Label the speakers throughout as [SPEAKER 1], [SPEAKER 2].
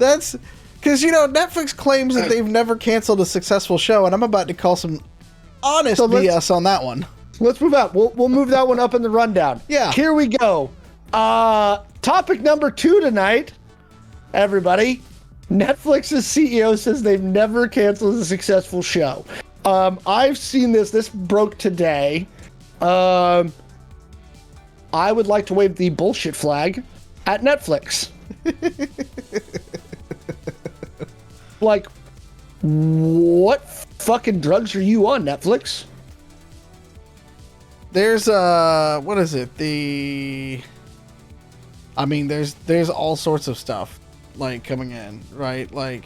[SPEAKER 1] That's because, you know, Netflix claims that they've never canceled a successful show, and I'm about to call some honest BS on that one.
[SPEAKER 2] Let's move out. We'll move that one up in the rundown.
[SPEAKER 1] Yeah.
[SPEAKER 2] Here we go. Topic number 2 tonight, everybody. Netflix's CEO says they've never canceled a successful show. I've seen this. This broke today. I would like to wave the bullshit flag at Netflix. Like, what fucking drugs are you on, Netflix?
[SPEAKER 1] There's what is it? I mean, there's all sorts of stuff like coming in, right? Like,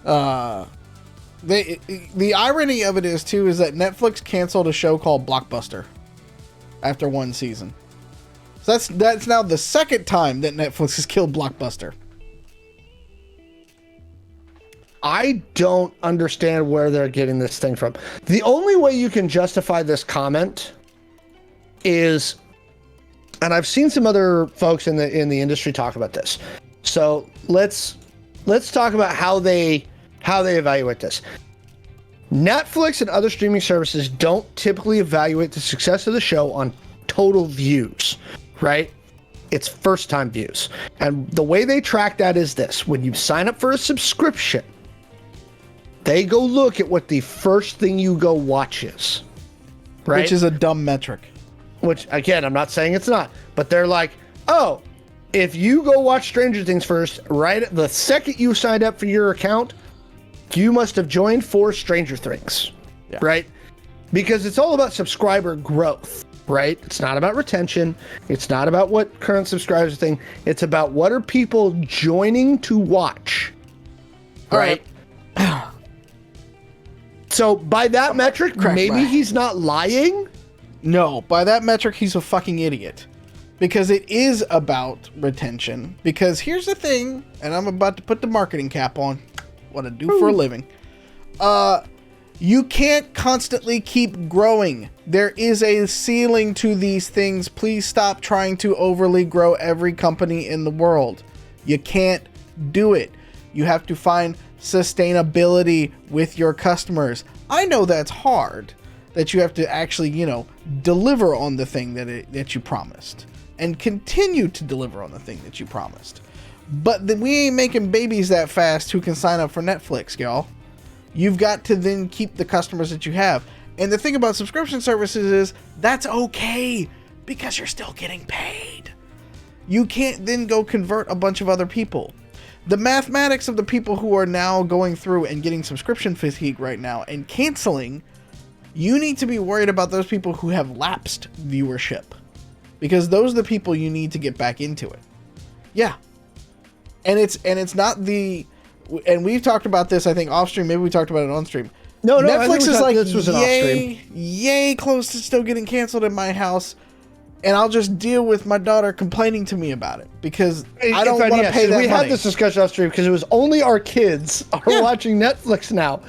[SPEAKER 1] the irony of it is too is that Netflix canceled a show called Blockbuster after 1 season. So that's now the second time that Netflix has killed Blockbuster.
[SPEAKER 2] I don't understand where they're getting this thing from. The only way you can justify this comment is, and I've seen some other folks in the industry talk about this. So let's talk about how they evaluate this. Netflix and other streaming services don't typically evaluate the success of the show on total views, right? It's first time views. And the way they track that is this: when you sign up for a subscription, they go look at what the first thing you go watch is, right?
[SPEAKER 1] Which is a dumb metric.
[SPEAKER 2] Which, again, I'm not saying it's not, but they're like, oh, if you go watch Stranger Things first, right the second you signed up for your account, you must have joined for Stranger Things, right? Because it's all about subscriber growth, right? It's not about retention. It's not about what current subscribers think. It's about what are people joining to watch, right? So by that metric, maybe he's not lying.
[SPEAKER 1] No, by that metric, he's a fucking idiot. Because it is about retention. Because here's the thing, and I'm about to put the marketing cap on, what I do for a living. You can't constantly keep growing. There is a ceiling to these things. Please stop trying to overly grow every company in the world. You can't do it. You have to find sustainability with your customers. I know that's hard, that you have to actually, you know, deliver on the thing that you promised and continue to deliver on the thing that you promised. But then we ain't making babies that fast who can sign up for Netflix, y'all. You've got to then keep the customers that you have. And the thing about subscription services is that's okay because you're still getting paid. You can't then go convert a bunch of other people. The mathematics of the people who are now going through and getting subscription fatigue right now and canceling, you need to be worried about those people who have lapsed viewership, because those are the people you need to get back into it. Yeah. And it's not the, and we've talked about this, I think off stream, maybe we talked about it on stream.
[SPEAKER 2] No,
[SPEAKER 1] Netflix is like,
[SPEAKER 2] this was an off stream.
[SPEAKER 1] Yay close to still getting canceled in my house. And I'll just deal with my daughter complaining to me about it because I don't want to pay that money.
[SPEAKER 2] We had this discussion off stream because it was only our kids are watching Netflix now.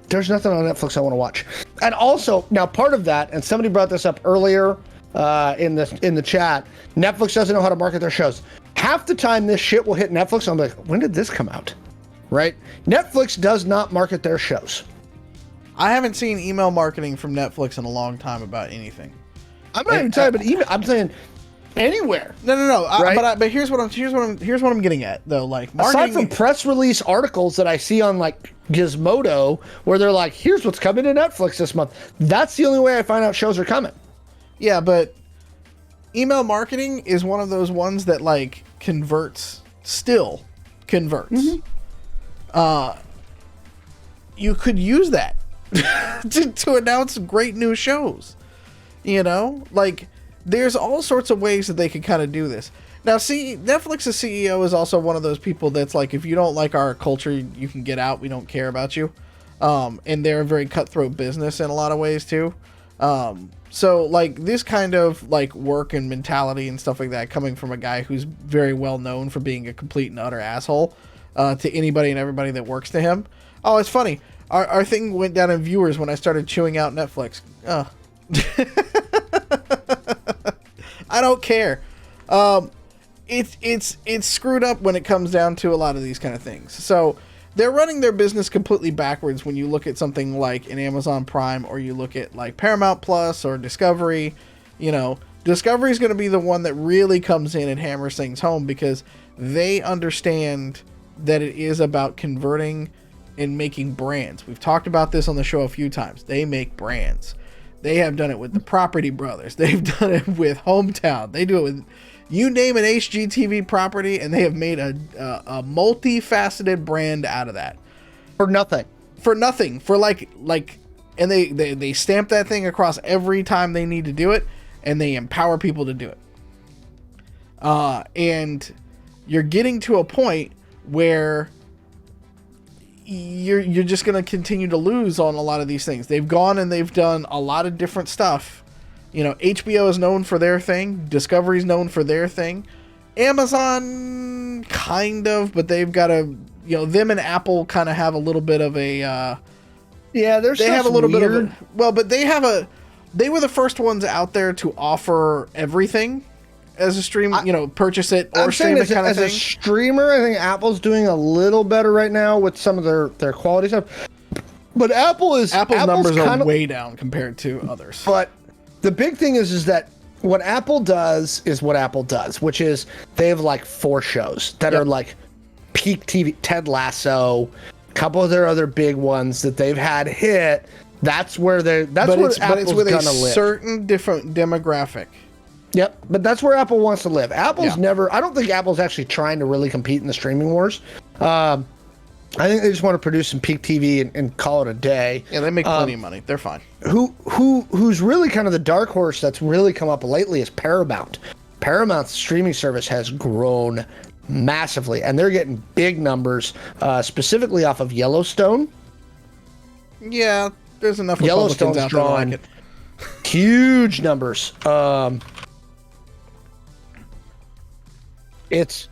[SPEAKER 2] There's nothing on Netflix I want to watch. And also, now part of that, and somebody brought this up earlier in the chat, Netflix doesn't know how to market their shows. Half the time this shit will hit Netflix, I'm like, when did this come out? Right? Netflix does not market their shows.
[SPEAKER 1] I haven't seen email marketing from Netflix in a long time about anything.
[SPEAKER 2] I'm not even talking about email. I'm saying anywhere.
[SPEAKER 1] No.
[SPEAKER 2] Right?
[SPEAKER 1] But here's what I'm getting at though. Like marketing,
[SPEAKER 2] aside from press release articles that I see on like Gizmodo, where they're like, "Here's what's coming to Netflix this month." That's the only way I find out shows are coming.
[SPEAKER 1] Yeah, but email marketing is one of those ones that like still converts. Mm-hmm. You could use that to announce great new shows. You know, like there's all sorts of ways that they could kind of do this. Now, see, Netflix's CEO is also one of those people that's like, if you don't like our culture, you can get out. We don't care about you. And they're a very cutthroat business in a lot of ways too. So like this kind of like work and mentality and stuff like that coming from a guy who's very well known for being a complete and utter asshole to anybody and everybody that works to him. Oh, it's funny. Our thing went down in viewers when I started chewing out Netflix. I don't care. it's screwed up when it comes down to a lot of these kind of things. So they're running their business completely backwards when you look at something like an Amazon Prime, or you look at like Paramount Plus or Discovery. Discovery is going to be the one that really comes in and hammers things home, because they understand that it is about converting and making brands. We've talked about this on the show a few times. They make brands. They have done it with the Property Brothers. They've done it with Hometown. They do it with, you name an HGTV property, and they have made a multifaceted brand out of that.
[SPEAKER 2] For nothing.
[SPEAKER 1] For like, and they stamp that thing across every time they need to do it, and they empower people to do it. And you're getting to a point where you're just going to continue to lose on a lot of these things. They've gone and they've done a lot of different stuff. HBO is known for their thing. Discovery's known for their thing. Amazon, kind of, but they've got them and Apple kind of have a little bit of a... they have a little bit of a... Well, but they were the first ones out there to offer everything as a stream, purchase it or stream it kind of thing. As a
[SPEAKER 2] streamer, I think Apple's doing a little better right now with some of their quality stuff. But Apple's
[SPEAKER 1] numbers are way down compared to others.
[SPEAKER 2] But the big thing is that what Apple does is what Apple does, which is they have like 4 shows that are like peak TV, Ted Lasso, a couple of their other big ones that they've had hit. That's where Apple's
[SPEAKER 1] with
[SPEAKER 2] gonna
[SPEAKER 1] a
[SPEAKER 2] live.
[SPEAKER 1] Certain different demographic.
[SPEAKER 2] Yep, but that's where Apple wants to live. Apple's never... I don't think Apple's actually trying to really compete in the streaming wars. I think they just want to produce some peak TV and call it a day.
[SPEAKER 1] Yeah, they make plenty of money. They're fine.
[SPEAKER 2] Who's really kind of the dark horse that's really come up lately is Paramount. Paramount's streaming service has grown massively, and they're getting big numbers, specifically off of Yellowstone.
[SPEAKER 1] Yeah, there's enough Republicans out there that like it.
[SPEAKER 2] Huge numbers. It's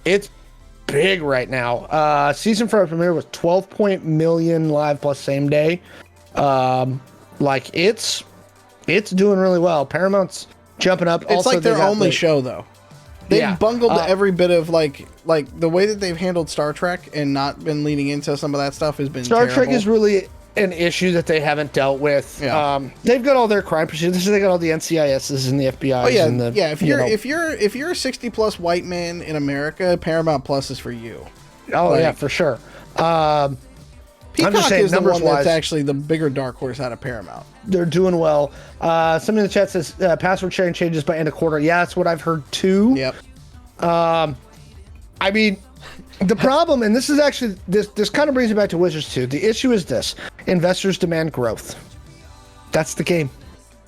[SPEAKER 2] big right now. Season 4 premiere was 12 million live plus same day. It's doing really well. Paramount's jumping up.
[SPEAKER 1] It's also, like their only show though. They've bungled every bit of like the way that they've handled Star Trek and not been leaning into some of that stuff has been
[SPEAKER 2] Star
[SPEAKER 1] terrible.
[SPEAKER 2] Trek is really an issue that they haven't dealt with.
[SPEAKER 1] Yeah.
[SPEAKER 2] They've got all their crime procedures. They got all the NCISs and the FBI's.
[SPEAKER 1] Oh yeah,
[SPEAKER 2] and the,
[SPEAKER 1] if you're a 60+ white man in America, Paramount Plus is for you.
[SPEAKER 2] Oh yeah, for sure.
[SPEAKER 1] Peacock
[SPEAKER 2] I'm just saying,
[SPEAKER 1] is the one that's
[SPEAKER 2] numbers-wise,
[SPEAKER 1] actually the bigger dark horse out of Paramount.
[SPEAKER 2] They're doing well. Somebody in the chat says password sharing changes by end of quarter. Yeah, that's what I've heard too.
[SPEAKER 1] Yep.
[SPEAKER 2] I mean, the problem, and this is actually this kind of brings me back to Wizards 2. The issue is this: investors demand growth. That's the game.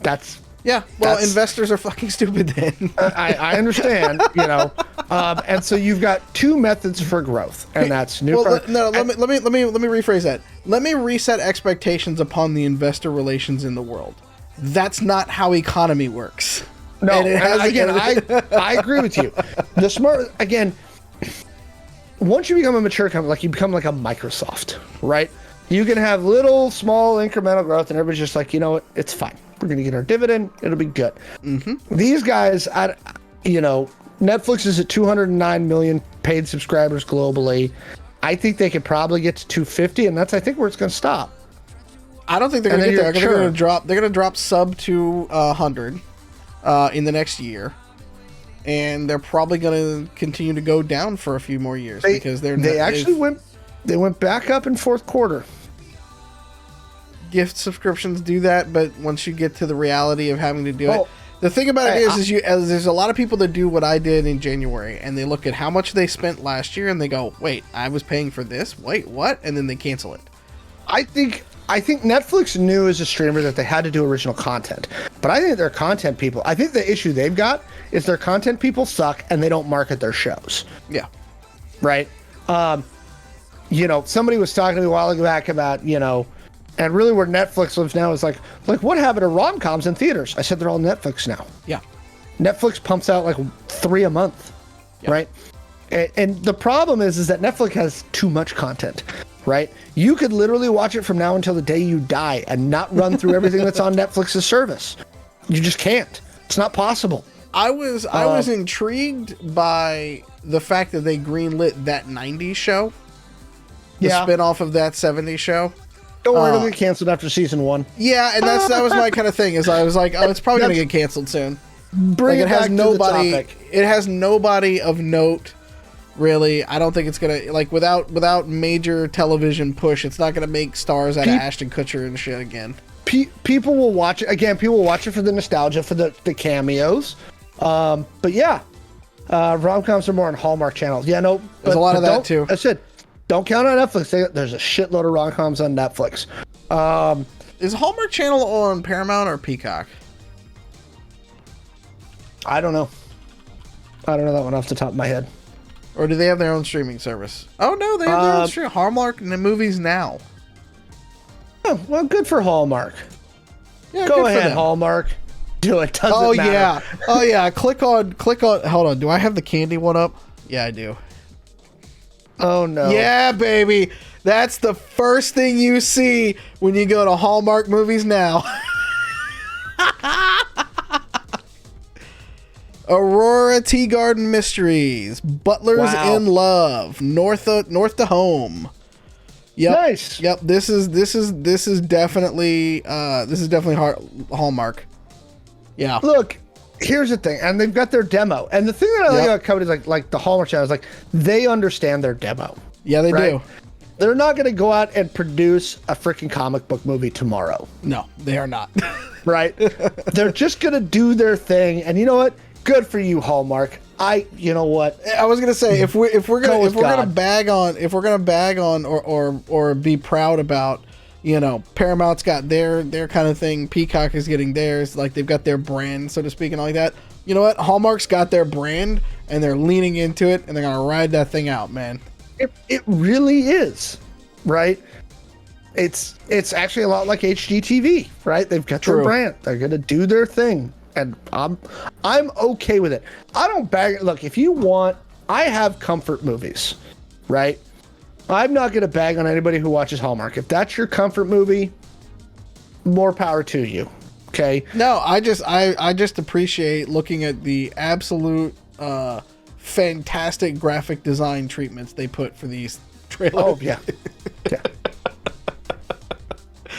[SPEAKER 1] Investors are fucking stupid then.
[SPEAKER 2] I understand, and so you've got 2 methods for growth, and that's new.
[SPEAKER 1] Let me rephrase that. Let me reset expectations upon the investor relations in the world. That's not how economy works.
[SPEAKER 2] No, I agree with you. The smart, again, once you become a mature company, like you become like a Microsoft, right? You can have little, small, incremental growth, and everybody's just like, you know what? It's fine. We're going to get our dividend. It'll be good. Mm-hmm. These guys, Netflix is at 209 million paid subscribers globally. I think they could probably get to 250, and that's, I think, where it's going to stop.
[SPEAKER 1] I don't think they're going to get there. They're going to drop sub to 100 in the next year. And they're probably going to continue to go down for a few more years because they went back up in fourth quarter. Gift subscriptions do that, but once you get to the reality of having to do it, the thing about it is there's a lot of people that do what I did in January, and they look at how much they spent last year, and they go, "Wait, I was paying for this. Wait, what?" And then they cancel it.
[SPEAKER 2] I think Netflix knew as a streamer that they had to do original content, but I think their content people. I think the issue they've got is their content people suck, and they don't market their shows.
[SPEAKER 1] Yeah,
[SPEAKER 2] right. Somebody was talking to me a while back about and really where Netflix lives now is like what happened to rom-coms in theaters? I said they're all Netflix now.
[SPEAKER 1] Yeah.
[SPEAKER 2] Netflix pumps out like 3 a month, right? And the problem is that Netflix has too much content, right? You could literally watch it from now until the day you die and not run through everything that's on Netflix's service. You just can't. It's not possible.
[SPEAKER 1] I was intrigued by the fact that they greenlit that 90s show. The spin-off of that 70s show.
[SPEAKER 2] Don't worry, it'll get canceled after season 1.
[SPEAKER 1] Yeah, and that was my kind of thing. Is I was like, oh, it's probably gonna get canceled soon.
[SPEAKER 2] Bring it back to the topic.
[SPEAKER 1] It has nobody of note, really. I don't think it's gonna without major television push. It's not gonna make stars out of Ashton Kutcher and shit again.
[SPEAKER 2] People will watch it again. People will watch it for the nostalgia, for the cameos. But yeah, rom-coms are more on Hallmark channels. Yeah, no,
[SPEAKER 1] there's a lot of that too.
[SPEAKER 2] I said, don't count on Netflix. There's a shitload of rom-coms on Netflix.
[SPEAKER 1] Is Hallmark Channel on Paramount or Peacock?
[SPEAKER 2] I don't know. I don't know that one off the top of my head.
[SPEAKER 1] Or do they have their own streaming service? Oh no, they have their own streaming. Hallmark and the movies now.
[SPEAKER 2] Oh, well, good for Hallmark.
[SPEAKER 1] Yeah,
[SPEAKER 2] go ahead, Hallmark. Do it. Doesn't matter.
[SPEAKER 1] Oh yeah. Click on. Hold on. Do I have the candy one up? Yeah, I do.
[SPEAKER 2] Oh no.
[SPEAKER 1] Yeah, baby. That's the first thing you see when you go to Hallmark Movies Now. Aurora Tea Garden Mysteries, Butlers in Love, North to Home. Yep.
[SPEAKER 2] Nice.
[SPEAKER 1] Yep. This is definitely Hallmark. Yeah.
[SPEAKER 2] Look, here's the thing, and they've got their demo, and the thing that I like about Cody is like the Hallmark channel is like they understand their demo.
[SPEAKER 1] Yeah, they do.
[SPEAKER 2] They're not going to go out and produce a freaking comic book movie tomorrow.
[SPEAKER 1] No, they are not.
[SPEAKER 2] Right? They're just going to do their thing, and you know what? Good for you, Hallmark. You know what?
[SPEAKER 1] I was gonna say if we're gonna bag on or be proud about, you know, Paramount's got their kind of thing, Peacock is getting theirs, like they've got their brand, so to speak, and like that. You know what? Hallmark's got their brand and they're leaning into it and they're gonna ride that thing out, man.
[SPEAKER 2] It really is, right? It's actually a lot like HGTV, right? They've got their brand. They're gonna do their thing. And I'm okay with it. I don't bag. Look, if you want, I have comfort movies, right? I'm not going to bag on anybody who watches Hallmark. If that's your comfort movie, more power to you. Okay.
[SPEAKER 1] No, I just appreciate looking at the absolute fantastic graphic design treatments they put for these trailers.
[SPEAKER 2] Oh yeah. Yeah.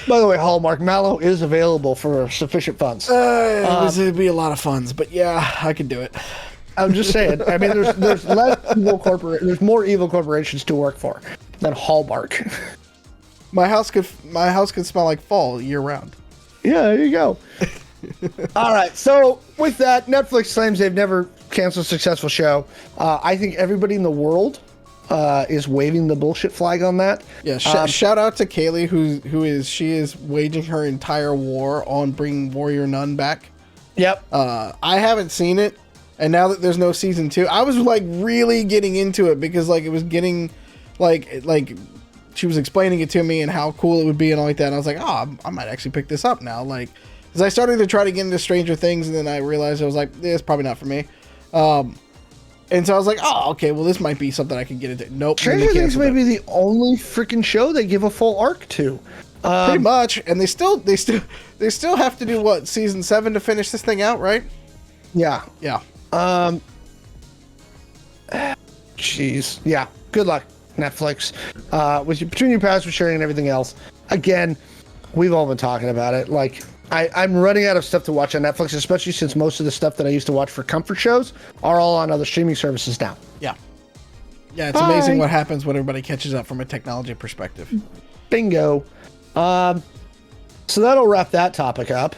[SPEAKER 2] By the way, Hallmark Mallo is available for sufficient funds.
[SPEAKER 1] It'd be a lot of funds, but yeah, I could do it.
[SPEAKER 2] I'm just saying. I mean, there's less evil there's more evil corporations to work for than Hallmark.
[SPEAKER 1] My house could smell like fall year round.
[SPEAKER 2] Yeah, there you go. All right. So with that, Netflix claims they've never canceled a successful show. I think everybody in the world is waving the bullshit flag on that.
[SPEAKER 1] Yeah, shout out to Kaylee, who is waging her entire war on bringing Warrior Nun back.
[SPEAKER 2] Yep.
[SPEAKER 1] I haven't seen it, and now that there's no season 2, I was like really getting into it because like it was getting like she was explaining it to me and how cool it would be and all like that. And I was like, oh, I might actually pick this up now. Like, because I started to try to get into Stranger Things, and then I realized I was like, it's probably not for me. And so I was like, oh, okay, well, this might be something I can get into. Nope.
[SPEAKER 2] Stranger Things may be the only freaking show they give a full arc to.
[SPEAKER 1] Pretty much. And they still have to do what, season 7 to finish this thing out, right?
[SPEAKER 2] Yeah.
[SPEAKER 1] Yeah.
[SPEAKER 2] Jeez. Yeah. Good luck, Netflix. Between your password sharing and everything else. Again, we've all been talking about it. Like, I'm running out of stuff to watch on Netflix, especially since most of the stuff that I used to watch for comfort shows are all on other streaming services now.
[SPEAKER 1] Yeah. Yeah, it's amazing what happens when everybody catches up from a technology perspective.
[SPEAKER 2] Bingo. So that'll wrap that topic up.